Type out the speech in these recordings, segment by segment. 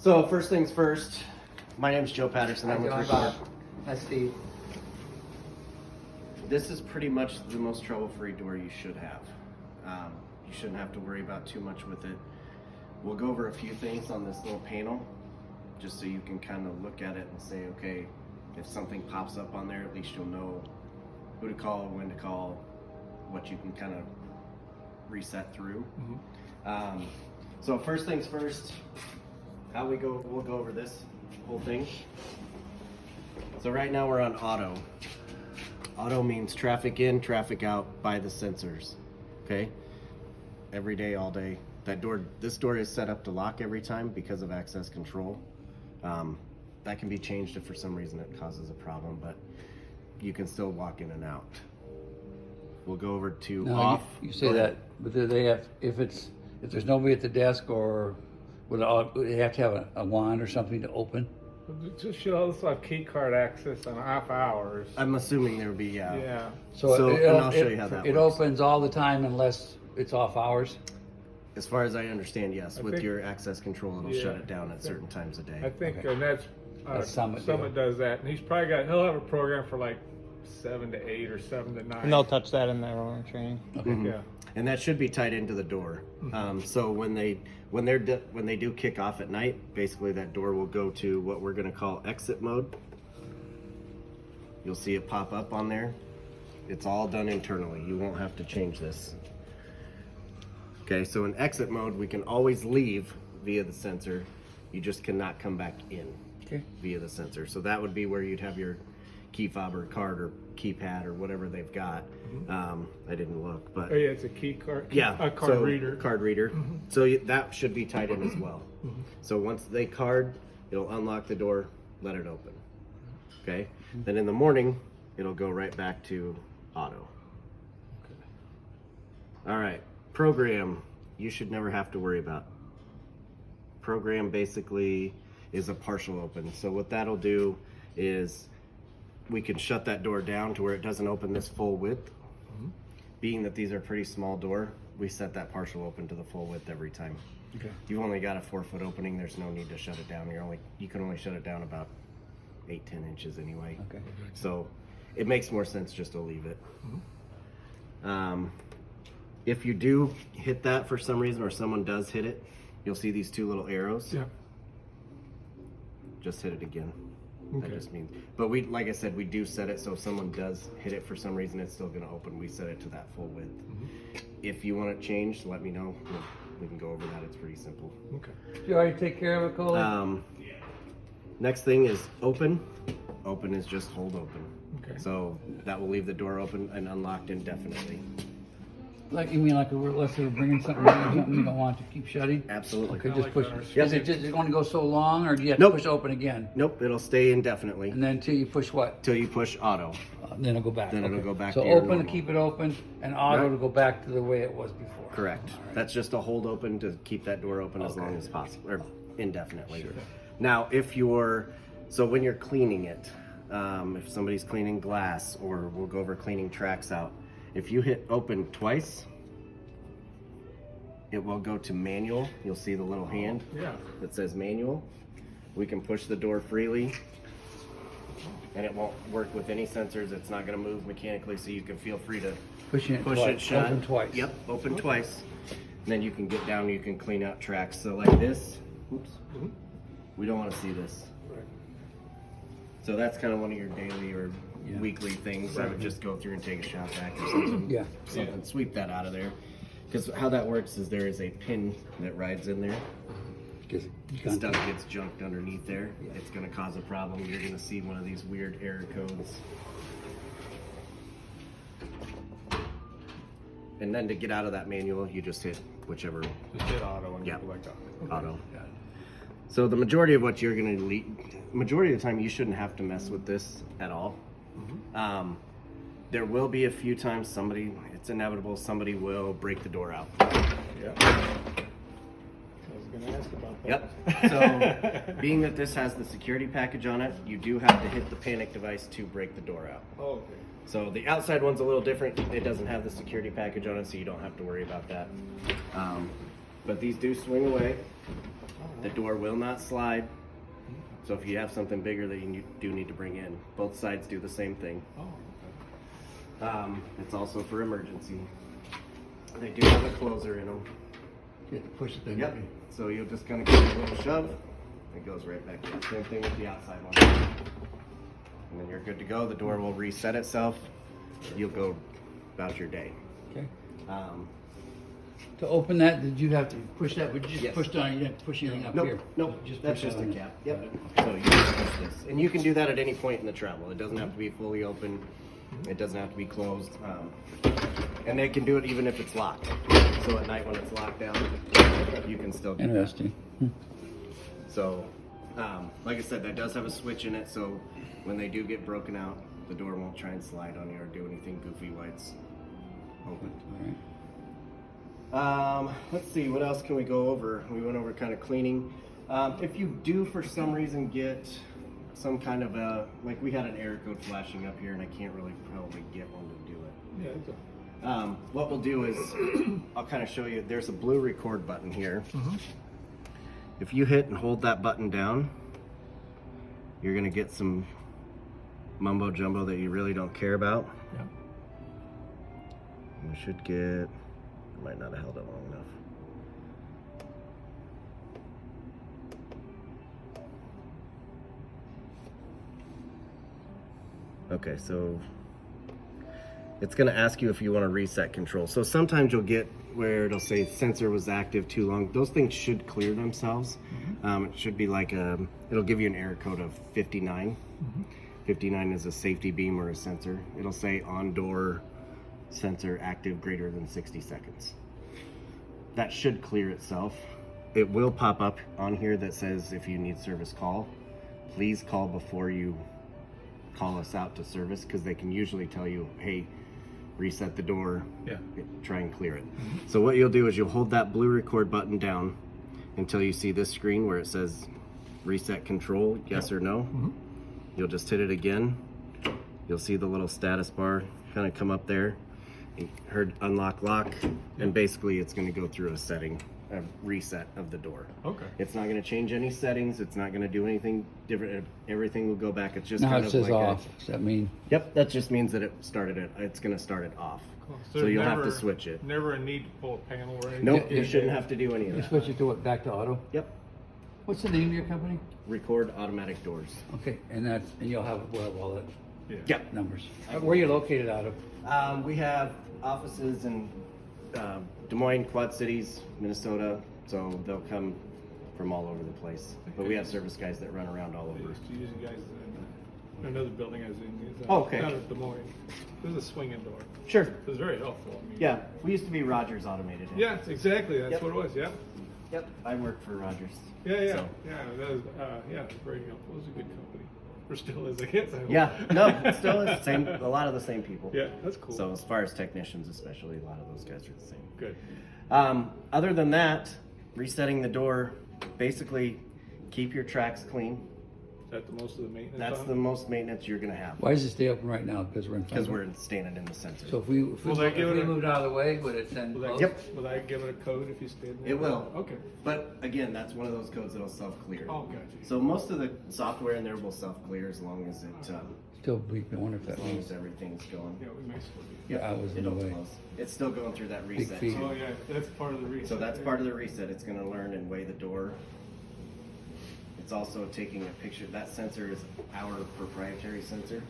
So first things first, my name's Joe Patterson. I'm with Record. That's Steve. This is pretty much the most trouble-free door you should have. You shouldn't have to worry about too much with it. We'll go over a few things on this little panel, just so you can kind of look at it and say, okay, if something pops up on there, at least you'll know who to call, when to call, what you can kind of reset through. So first things first, we'll go over this whole thing. So right now we're on auto. Auto means traffic in, traffic out by the sensors. Okay? Every day, all day. This door is set up to lock every time because of access control. That can be changed if for some reason it causes a problem, but you can still walk in and out. We'll go over to off. You say that, but do they have, if there's nobody at the desk, or would they have to have a wand or something to open? Just should also have key card access on off hours. I'm assuming there would be, Yeah. And I'll show you how that it works. opens all the time unless it's off hours? As far as I understand, yes. With think- your access control, it'll Yeah, shut it down at certain times a day. I think, Okay. and that's Summit Summit deal. does that, and he'll have a program for like 7 to 8 or 7 to 9. And they'll touch that in their own training. Okay. Yeah. And that should be tied into the door. So when they do kick off at night, basically that door will go to what we're going to call exit mode. You'll see it pop up on there. It's all done internally. You won't have to change this. Okay, so in exit mode, we can always leave via the sensor. You just cannot come back in via the sensor. So that would be where you'd have your key fob or card or keypad or whatever they've got. I didn't look, but Oh yeah, it's a key card. yeah, A card so reader. Card reader. So that should be tied in as well. So once they card, it'll unlock the door, let it open. Okay. Then in the morning, it'll go right back to auto. All right. Program, you should never have to worry about. Program basically is a partial open. So what that'll do is we can shut that door down to where it doesn't open this full width. Being that these are pretty small door, we set that partial open to the full width every time. Okay. You've only got a 4-foot opening. There's no need to shut it down. You can only shut it down about 8-10 inches anyway. Okay. So it makes more sense just to leave it. If you do hit that for some reason, or someone does hit it, you'll see these two little arrows. Yeah. Just hit it again. That Okay. just means, but like I said, we do set it so if someone does hit it for some reason, it's still going to open. We set it to that full width. If you want it changed, let me know. We can go over that. It's pretty simple. Okay. Did you already take care of it, Cole? Next thing is open. Open is just hold open. Okay. So that will leave the door open and unlocked indefinitely. Like, you mean like let's say we're bringing something in or something you don't want to keep shutting? Absolutely. Okay, Kinda just like push. ours. Is it just going to go so long, or do you have Nope. to push open again? Nope, it'll stay indefinitely And then until you push what? till you push auto. Then it'll go back. Then it'll go back So to your open to normal. keep it open, and auto Right. to go back to the way it was before. Correct. That's just a hold open to keep that door open as long as possible, or indefinitely. Now, so when you're cleaning it, if somebody's cleaning glass, or we'll go over cleaning tracks out, if you hit open twice, it will go to manual. You'll see the little hand Yeah. that says manual. We can push the door freely, and it won't work with any sensors. It's not going to move mechanically, so you can feel free to Pushing it push twice. it shut. Open twice. Yep, open twice. And then you can get down, you can clean out tracks. So like this, oops, we don't want to see this. Right. So that's kind of one of your daily or Yeah. weekly things. I would just go through and take a shot back or something. Yeah. Sweep that out of there. Because how that works is there is a pin that rides in there. Because Stuff gets junked underneath there. It's going to cause a problem. You're going to see one of these weird error codes. And then to get out of that manual, you just hit whichever Just hit auto and Yeah. go back to auto. So the majority of what you're going to majority of the time, you shouldn't have to mess with this at all. There will be a few times it's inevitable, somebody will break the door out. Yeah. I was gonna ask about that. Yep. So being that this has the security package on it, you do have to hit the panic device to break the door out. Oh, okay. So the outside one's a little different. It doesn't have the security package on it, so you don't have to worry about that. But these do swing away. The door will not slide. So if you have something bigger that you do need to bring in, both sides do the same thing. It's also for emergency. They do have a closer in them. You have to push it then. Yep. So you'll just kind of give it a little shove. It goes right back in. Same thing with the outside one. And then you're good to go. The door will reset itself. You'll go about your day. Okay. Um, To open that, did you have to push that? Would you just Yes. push down? You didn't push anything up here. Nope. Just That's push just that a on cap. there. Yep. So you just push this, and you can do that at any point in the travel. It doesn't have to be fully open. It doesn't have to be closed. And they can do it even if it's locked. So at night when it's locked down, you can still do that. Interesting. So, like I said, that does have a switch in it. So when they do get broken out, the door won't try and slide on you or do anything goofy while it's open. All right. Let's see, what else can we go over? We went over kind of cleaning. If you do for some reason get some kind of a, like we had an error code flashing up here and I can't really probably get one to do it. Yeah, it's What we'll do is, I'll kind of show you, there's a blue record button here. If you hit and hold that button down, you're gonna get some mumbo jumbo that you really don't care about. yeah. You should get, I might not have held it long enough. Okay, so it's going to ask you if you want to reset control. So sometimes you'll get where it'll say sensor was active too long. Those things should clear themselves. It should be like it'll give you an error code of 59. 59 is a safety beam or a sensor. It'll say on door sensor active greater than 60 seconds. That should clear itself. It will pop up on here that says if you need service, call. Please call before you call us out to service, because they can usually tell you, hey, reset the door, Yeah. try and clear it. So what you'll do is you'll hold that blue record button down until you see this screen where it says reset control, yes or no. You'll just hit it again. You'll see the little status bar kind of come up there. You heard unlock lock, and basically it's going to go through a reset of the door. Okay. It's not going to change any settings. It's not going to do anything different. Everything will go back. It's just Now kind it of says like off. Does that mean? Yep, that just means that it's going to start it off. Cool. So there's you'll have to switch it. Never a need to pull a panel or anything. Nope, Yeah, you yeah, shouldn't yeah. have to do any of You that. switch it to what? Back to auto? Yep, What's the name of your company? record automatic doors. Okay, and you'll have all the Yeah. Yep. numbers. Where are you located out of? We have offices in Des Moines, Quad Cities, Minnesota, so they'll come from all over the place. But we have service guys that run around all I over. used to use you guys in another building I was in. Is, Oh, okay. Out of Des Moines. There's a swinging door. Sure. It was very helpful. I mean, Yeah, we used to be Rogers Automated. Yeah, exactly. That's Yep. what it was. Yeah. Yep, I work for Rogers. Yeah, yeah, So- yeah. That was, yeah, it was very helpful. It was a good company. Or still is, I guess. I hope. Yeah, no, it still is same. A lot of the same people. Yeah, that's cool. So as far as technicians, especially, a lot of those guys are the same. Good. Other than that, resetting the door, basically keep your tracks clean. Is that the most of the maintenance? That's on the it? most maintenance you're gonna have Why does it stay open right now? Because we're in. because we're standing in the sensor. So if we Will they give it a- moved out of the way, would it then? Will that, close? Yep. Will that give it a code if you stayed there? It will. Okay. But again, that's one of those codes that'll self-clear. Oh, gotcha. So most of the software in there will self-clear as long as it, Still, we wonder if that as long means. as everything's going. Yeah, we may still be. Yeah, I was in the it'll way. close. It's still going through that reset. fee. Oh, yeah, that's part of the reason. So that's part of the reset. It's going to learn and weigh the door. It's also taking a picture. That sensor is our proprietary sensor.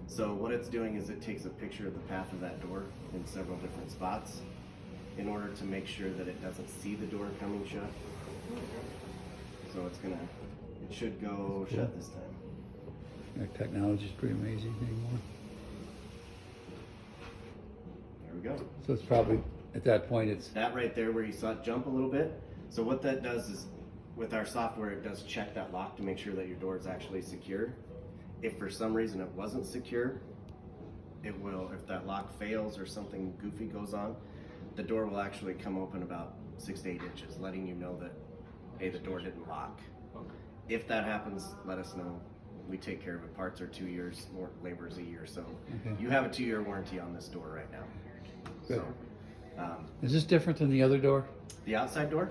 So what it's doing is it takes a picture of the path of that door in several different spots in order to make sure that it doesn't see the door coming shut. So it should go shut this time. Our technology's pretty amazing anymore. There we go. So it's probably at that point it's That right there where you saw it jump a little bit. So what that does is with our software, it does check that lock to make sure that your door is actually secure. If for some reason it wasn't secure, it will, if that lock fails or something goofy goes on, the door will actually come open about 6 to 8 inches, letting you know that, hey, the door didn't lock. If that happens, let us know. We take care of it. Parts are 2 years, more labor is a year. So Okay. you have a 2-year warranty on this door right now. Good. So Is this different than the other door? The outside door?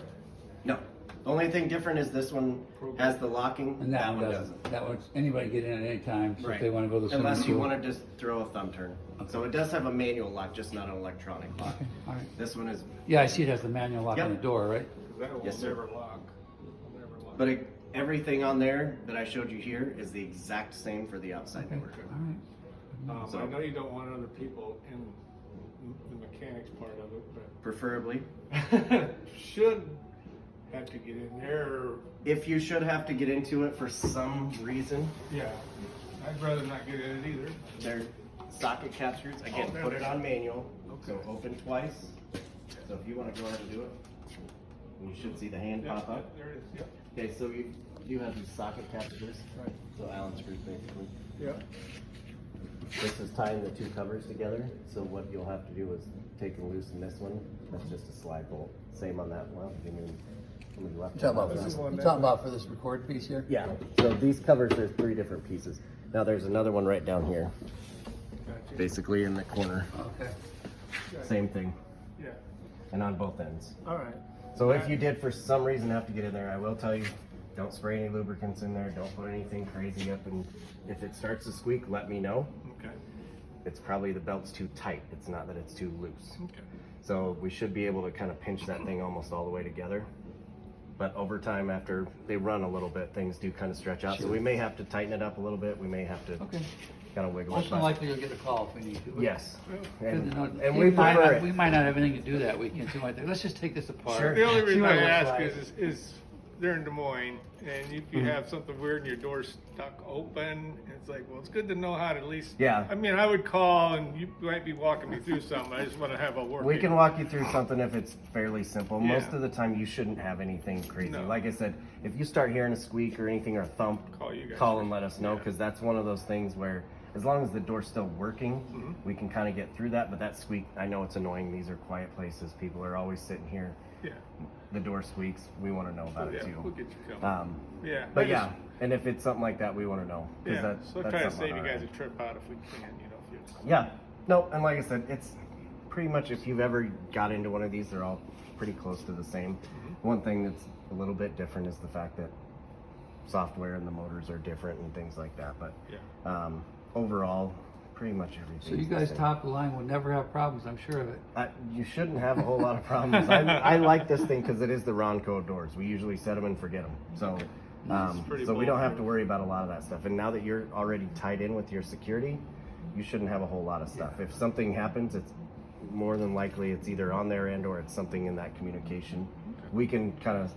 No. The only thing different is this one has the locking. And that one doesn't. That one, anybody get in at any time, so if they want to go to the swimming Unless you pool. want to just throw a thumb turn. So it does have a manual lock, just not an electronic lock. Okay, all right. This one is, Yeah, I see it has the manual lock on Yep. the door, right? That will Yes, sir. never lock. Will never lock. but everything on there that I showed you here is the exact same for the outside Okay, door. all right. So- I know you don't want other people in the mechanics part of it, Preferably. but should have to get in there. If you should have to get into it for some reason, Yeah, I'd rather not get in it either. they're socket captures. Again, Oh, put it on manual. So Okay. open twice. So if you want to go ahead and do it, you should see the hand Yeah, pop up. there it is. Yep. Okay, so you have these socket captures. Right. So Allen screws basically. Yep. This is tying the two covers together. So what you'll have to do is take and loosen this one. That's just a slide bolt. Same on that one. Give me somebody left. You talking about for this record piece here? Yeah. So these covers, there's 3 different pieces. Now there's another one right down here, Gotcha. basically in the corner. Okay. Same thing, Yeah. and on both ends. All right. So if you did for some reason have to get in there, I will tell you, don't spray any lubricants in there. Don't put anything crazy up. And if it starts to squeak, let me know. Okay. It's probably the belt's too tight. It's not that it's too loose. Okay. So we should be able to kind of pinch that thing almost all the way together. But over time, after they run a little bit, things do kind of stretch out. So Sure. we may have to tighten it up a little bit. We may have to Okay. kind of wiggle Most it. than but- likely you'll get a call if we need to. Yes. Good And, to know. and we might prefer not, we it. might not have anything to do that weekend, so let's just take this apart. Sure. The only See reason what I it looks ask like. is they're in Des Moines, and if you have something weird and your door's stuck open, it's like, well, it's good to know how to at least. Yeah. I mean, I would call, and you might be walking me through something. I just want to have a working. We can walk you through something if it's fairly simple. Yeah. Most of the time, you shouldn't have anything crazy. No. Like I said, if you start hearing a squeak or anything or a thump, Call you guys. call and let us know, Yeah. because that's one of those things where as long as the door's still working, Mhm. we can kind of get through that. But that squeak, I know it's annoying. These are quiet places. People are always sitting here. Yeah. The door squeaks. We want to know about Yeah, it we'll too. get you coming. Yeah. But I yeah, just- and if it's something like that, we want to know. 'cause Yeah. that's, So that's try to something save you on our guys a end. trip out if we can, you know. If you Yeah. No, and like I said, it's pretty much if you've ever got into one of these, they're all pretty close to the same. Mm-hmm. One thing that's a little bit different is the fact that software and the motors are different and things like that. But Yeah. overall, pretty much everything. So you guys top of the line will never have problems, I'm sure of it. You shouldn't have a whole lot of problems. I like this thing because it is the Ronco doors. We usually set them and forget them. So, pretty so we don't have to bulletproof. worry about a lot of that stuff. And now that you're already tied in with your security, you shouldn't have a whole lot of stuff. If something happens, it's more than likely it's either on their end or it's something in that communication. We can kind of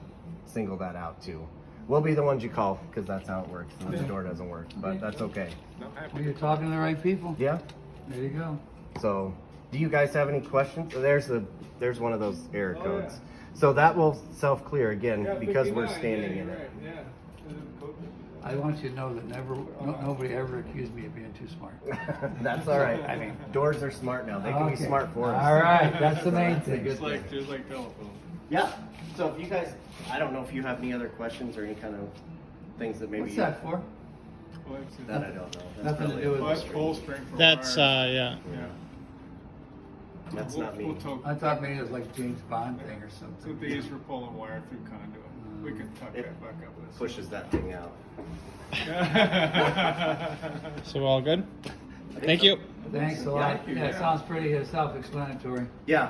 single that out too. We'll be the ones you call because that's how it works. And the door doesn't work, but that's okay. No, I'm happy. Well, you're talking to the right people. Yeah. There you go. So, do you guys have any questions? There's one of those error Oh, codes. yeah. So that will self-clear again Yeah, because we're 59, standing yeah, in you're it. right, Yeah. I want you to know that nobody ever accused me of being too smart. That's all right. I mean, doors are smart now. They can be Okay. smart for us. All right, that's the main That's a thing. good Just like telephone. Yeah. So if you guys, I don't know if you have any other questions or any kind of things that maybe What's that for? Well, that I don't know. That's Nothing to probably- do with well, that's full strength. for That's wire. yeah. Yeah. That's We'll- not me. We'll talk. I thought maybe it was like James Bond thing or That's something. what they use for pulling wire through conduit. We can tuck It that back up. Let's see. Pushes that thing out. So we're all good? Thank you. Thanks a lot. Yeah, it sounds pretty self-explanatory. Yeah.